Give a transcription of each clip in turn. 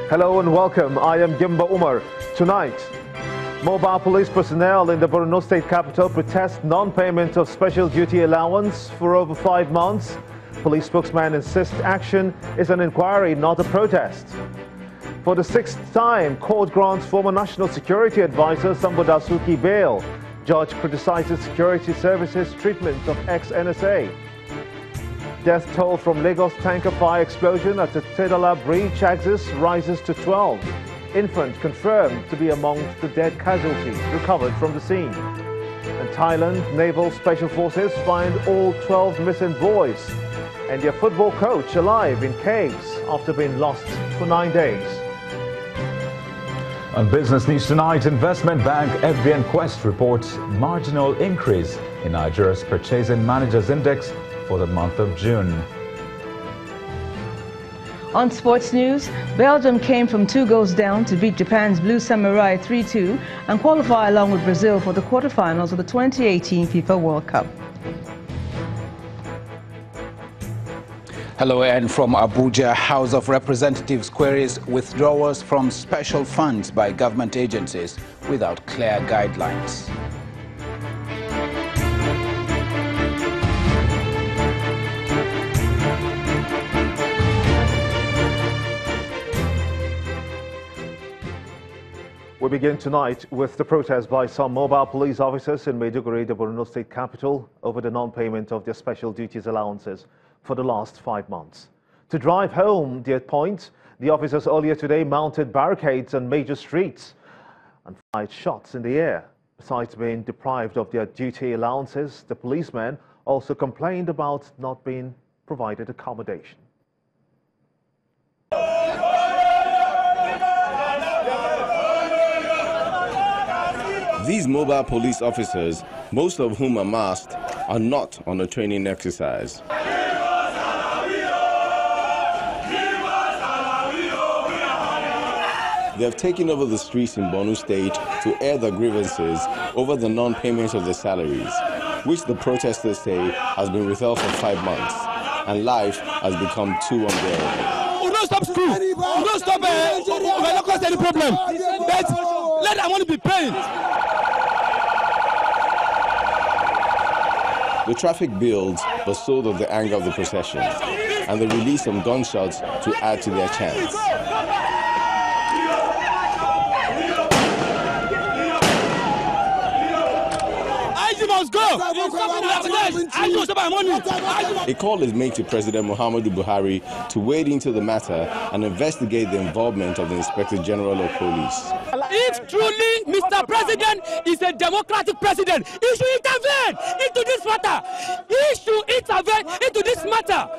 Hello and welcome. I am Gimba Umar. Tonight, mobile police personnel in the Borno State capital protest non-payment of special duty allowance for over 5 months. Police spokesman insists action is an inquiry, not a protest. For the 6th time, court grants former National Security Advisor Sambo Dasuki bail. Judge criticizes security services treatment of ex-NSA. Death toll from Lagos tanker fire explosion at the Tedala Bridge axis rises to 12. Infant confirmed to be among the dead casualties recovered from the scene. And Thailand Naval Special Forces find all 12 missing boys and their football coach alive in caves after being lost for 9 days. On Business News Tonight, investment bank FBN Quest reports marginal increase in Nigeria's Purchasing Managers Index for the month of June. On sports news, Belgium came from 2 goals down to beat Japan's Blue Samurai 3-2 and qualify along with Brazil for the quarterfinals of the 2018 FIFA World Cup. Hello, and from Abuja, House of Representatives queries withdrawals from special funds by government agencies without clear guidelines. We begin tonight with the protest by some mobile police officers in Maiduguri, the Borno State capital, over the non-payment of their special duties allowances for the last 5 months. To drive home their point, the officers earlier today mounted barricades on major streets and fired shots in the air. Besides being deprived of their duty allowances, the policemen also complained about not being provided accommodation. These mobile police officers, most of whom are masked, are not on a training exercise. They have taken over the streets in Borno State to air their grievances over the non-payment of their salaries, which the protesters say has been withheld for 5 months, and life has become too unbearable. We don't stop school, we don't stop, we will not cause any problem, but let them want to be paid. The traffic builds, but so does the anger of the procession, and they release some gunshots to add to their chants. A call is made to President Muhammadu Buhari to wade into the matter and investigate the involvement of the Inspector General of Police. If truly Mr. President is a democratic president, he should intervene into this matter. He should intervene into this matter.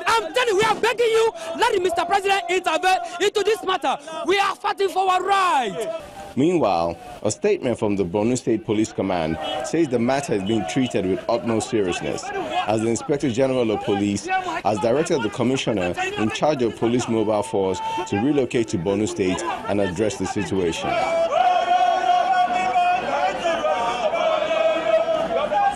I'm telling you, we are begging you, let Mr. President intervene into this matter. We are fighting for our rights. Meanwhile, a statement from the Borno State Police Command says the matter is being treated with utmost seriousness, as the Inspector General of Police has directed the Commissioner in charge of Police Mobile Force to relocate to Borno State and address the situation.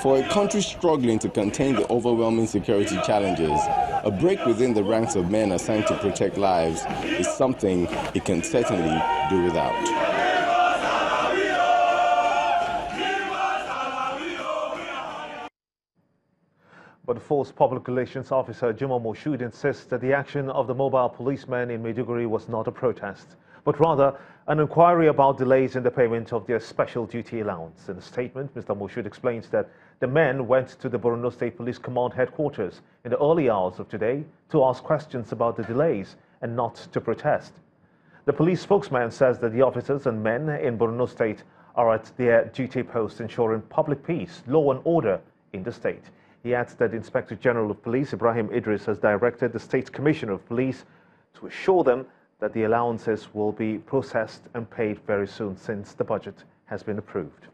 For a country struggling to contain the overwhelming security challenges, a break within the ranks of men assigned to protect lives is something it can certainly do without. But the force public relations officer Juma Moshood insists that the action of the mobile policemen in Maiduguri was not a protest, but rather an inquiry about delays in the payment of their special duty allowance. In a statement, Mr. Moshood explains that the men went to the Borno State Police Command headquarters in the early hours of today to ask questions about the delays and not to protest. The police spokesman says that the officers and men in Borno State are at their duty posts ensuring public peace, law and order in the state. He adds that Inspector General of Police Ibrahim Idris has directed the State Commissioner of Police to assure them that the allowances will be processed and paid very soon since the budget has been approved.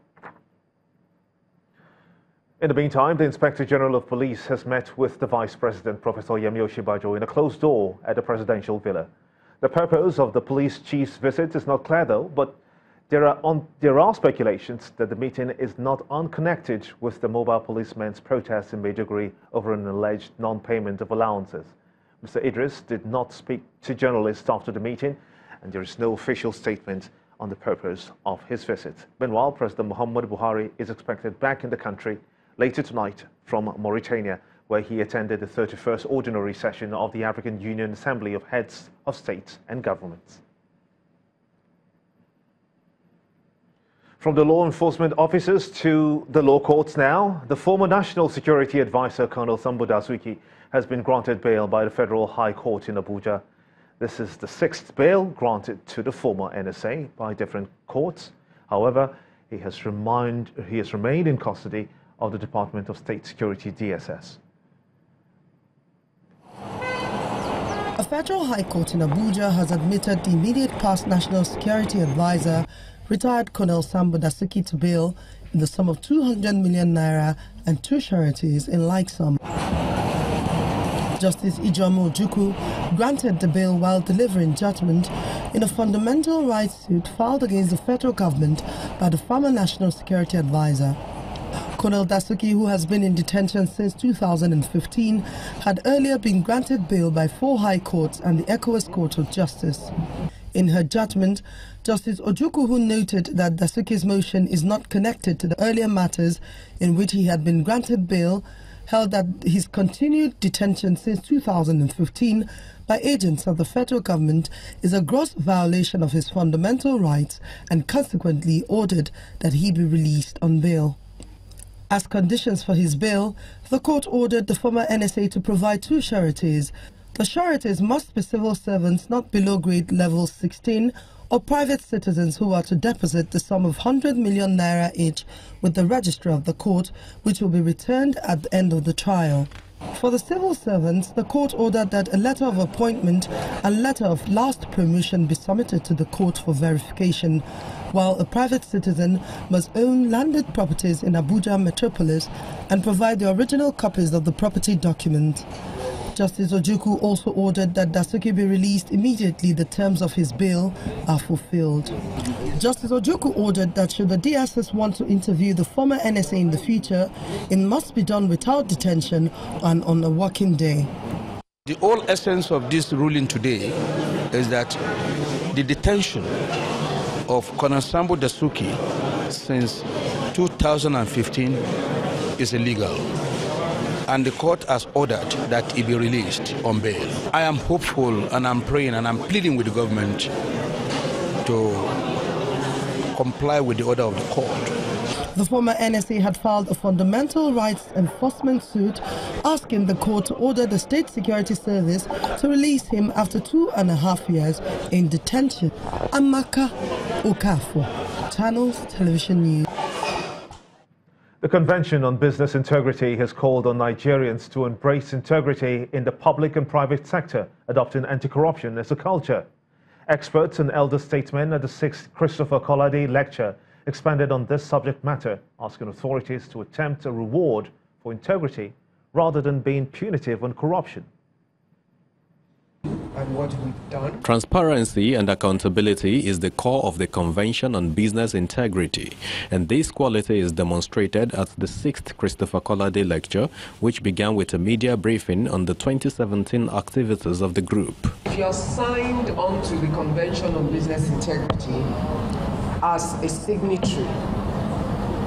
In the meantime, the Inspector General of Police has met with the Vice President, Professor Yemi Osinbajo, in a closed door at the presidential villa. The purpose of the police chief's visit is not clear though, but there are speculations that the meeting is not unconnected with the mobile policemen's protests in Maiduguri over an alleged non-payment of allowances. Mr. Idris did not speak to journalists after the meeting and there is no official statement on the purpose of his visit. Meanwhile, President Muhammadu Buhari is expected back in the country later tonight from Mauritania, where he attended the 31st ordinary session of the African Union Assembly of Heads of States and Governments. From the law enforcement officers to the law courts now, the former National Security Advisor, Colonel Sambo Dasuki, has been granted bail by the Federal High Court in Abuja. This is the 6th bail granted to the former NSA by different courts. However, he has remained in custody of the Department of State Security, DSS. A federal high court in Abuja has admitted the immediate past National Security Advisor, retired Colonel Sambo Dasuki, to bail in the sum of 200 million naira and 2 sureties in like sum. Justice Ijeoma Ojukwu granted the bail while delivering judgment in a fundamental rights suit filed against the federal government by the former National Security Advisor. Colonel Dasuki, who has been in detention since 2015, had earlier been granted bail by 4 high courts and the ECOWAS Court of Justice. In her judgment, Justice Ojukwu, who noted that Dasuki's motion is not connected to the earlier matters in which he had been granted bail, held that his continued detention since 2015 by agents of the federal government is a gross violation of his fundamental rights and consequently ordered that he be released on bail. As conditions for his bail, the court ordered the former NSA to provide 2 sureties. The sureties must be civil servants not below grade level 16 or private citizens who are to deposit the sum of 100 million naira each with the registrar of the court, which will be returned at the end of the trial. For the civil servants, the court ordered that a letter of appointment and letter of last promotion be submitted to the court for verification, while a private citizen must own landed properties in Abuja metropolis and provide the original copies of the property document. Justice Ojukwu also ordered that Dasuki be released immediately the terms of his bail are fulfilled. Justice Ojukwu ordered that should the DSS want to interview the former NSA in the future, it must be done without detention and on a working day. The whole essence of this ruling today is that the detention of Colonel Sambo Dasuki since 2015 is illegal, and the court has ordered that he be released on bail. I am hopeful and I'm praying and I'm pleading with the government to comply with the order of the court. The former NSA had filed a fundamental rights enforcement suit asking the court to order the State Security Service to release him after 2.5 years in detention. Amaka Okafor, Channels Television News. The Convention on Business Integrity has called on Nigerians to embrace integrity in the public and private sector, adopting anti-corruption as a culture. Experts and elder statesmen at the 6th Christopher Kolade Lecture expanded on this subject matter, asking authorities to attempt a reward for integrity rather than being punitive on corruption. And what we've done. Transparency and accountability is the core of the Convention on Business Integrity, and this quality is demonstrated at the 6th Christopher Kolade Lecture, which began with a media briefing on the 2017 activities of the group. If you're signed on to the Convention on Business Integrity as a signatory,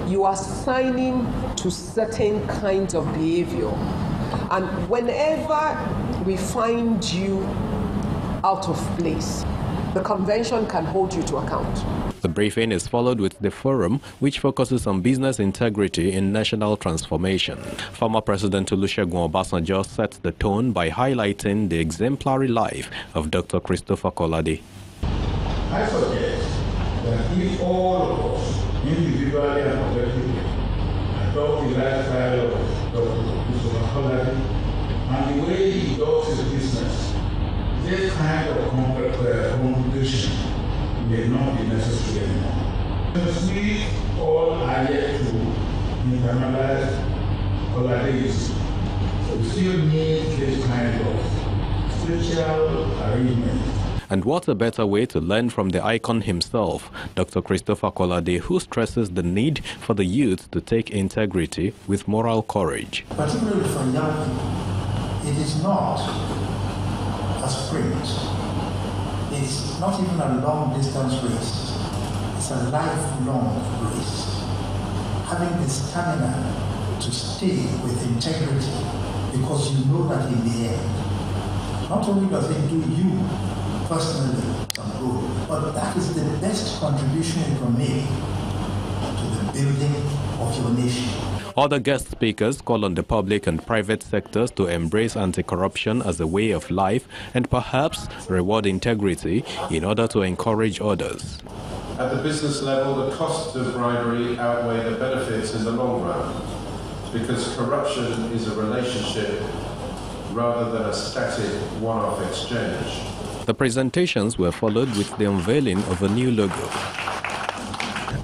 you are signing to certain kinds of behavior, and whenever we find you out of place, the convention can hold you to account. The briefing is followed with the forum, which focuses on business integrity in national transformation. Former President Olusegun Obasanjo set the tone by highlighting the exemplary life of Dr. Christopher Kolade. I suggest that if all of us, individually and collectively, adopt the lifestyle of Dr. Christopher Kolade and the way he does his business, this kind of competition may not be necessary anymore. We all are yet to internalize Koladeism. So we still need this kind of spiritual arrangement. And what a better way to learn from the icon himself, Dr. Christopher Kolade, who stresses the need for the youth to take integrity with moral courage. Particularly for young people, it is not a sprint. it's not even a long-distance race. It's a lifelong race. Having the stamina to stay with integrity, because you know that in the end, not only does it do you personally some good, but that is the best contribution you can make to the building of your nation. Other guest speakers call on the public and private sectors to embrace anti-corruption as a way of life and perhaps reward integrity in order to encourage others. At the business level, the costs of bribery outweigh the benefits in the long run, because corruption is a relationship rather than a static one-off exchange. The presentations were followed with the unveiling of a new logo.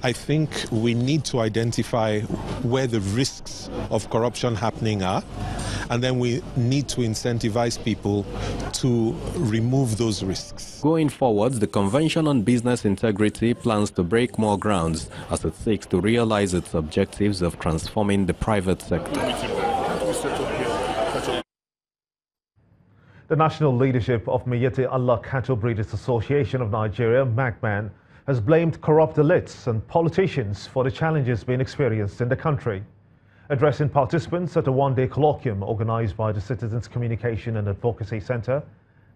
I think we need to identify where the risks of corruption happening are, and then we need to incentivize people to remove those risks. Going forward, the Convention on Business Integrity plans to break more grounds as it seeks to realize its objectives of transforming the private sector. The national leadership of Miyetti Allah Cattle Breeders Association of Nigeria, MAGBAN, has blamed corrupt elites and politicians for the challenges being experienced in the country. Addressing participants at a one-day colloquium organized by the Citizens Communication and Advocacy Center,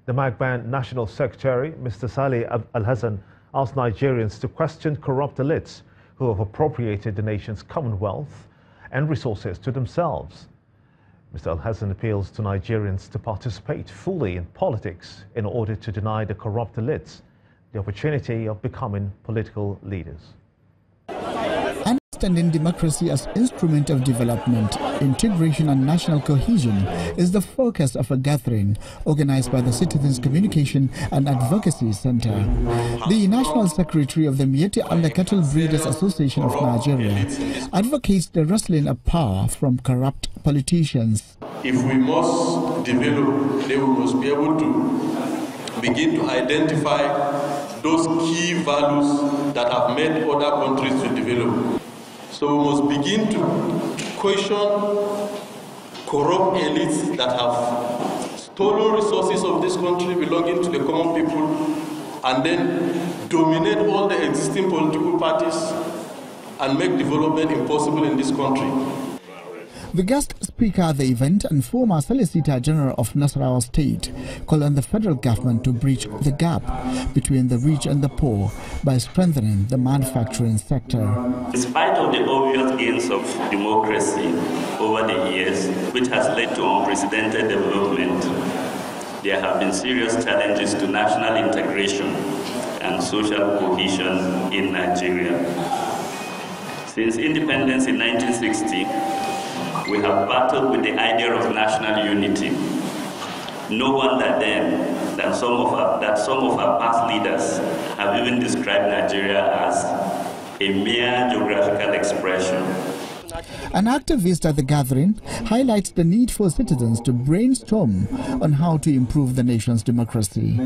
the MAGBAN National Secretary, Mr. Saleh Al-Hassan, asked Nigerians to question corrupt elites who have appropriated the nation's commonwealth and resources to themselves. Mr. Al-Hassan appeals to Nigerians to participate fully in politics in order to deny the corrupt elites the opportunity of becoming political leaders. Understanding democracy as instrument of development, integration and national cohesion is the focus of a gathering organized by the Citizens Communication and Advocacy Center. The National Secretary of the Miyetti Allah Cattle Breeders Association of Nigeria advocates the wresting of power from corrupt politicians. If we must develop, then we must be able to begin to identify those key values that have made other countries to develop. So we must begin to question corrupt elites that have stolen resources of this country belonging to the common people and then dominate all the existing political parties and make development impossible in this country. The guest speaker at the event and former Solicitor General of Nasarawa State called on the federal government to bridge the gap between the rich and the poor by strengthening the manufacturing sector. In spite of the obvious gains of democracy over the years, which has led to unprecedented development, there have been serious challenges to national integration and social cohesion in Nigeria. Since independence in 1960, we have battled with the idea of national unity. No wonder then that some of our past leaders have even described Nigeria as a mere geographical expression. An activist at the gathering highlights the need for citizens to brainstorm on how to improve the nation's democracy.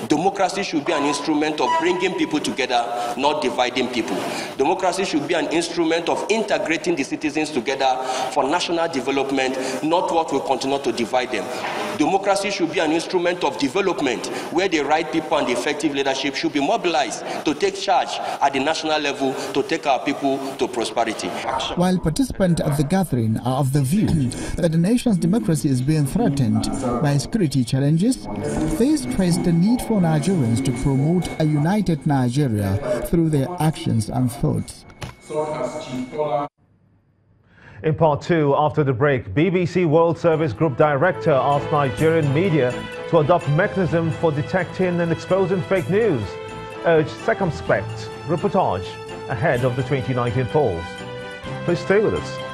Democracy should be an instrument of bringing people together, not dividing people. Democracy should be an instrument of integrating the citizens together for national development, not what will continue to divide them. Democracy should be an instrument of development where the right people and the effective leadership should be mobilized to take charge at the national level to take our people to prosperity. While participants at the gathering are of the view that the nation's democracy is being threatened by security challenges, they stress the need for Nigerians to promote a united Nigeria through their actions and thoughts. In part two, after the break, BBC World Service Group Director asked Nigerian media to adopt mechanism for detecting and exposing fake news, urged circumspect reportage ahead of the 2019 polls. Please stay with us.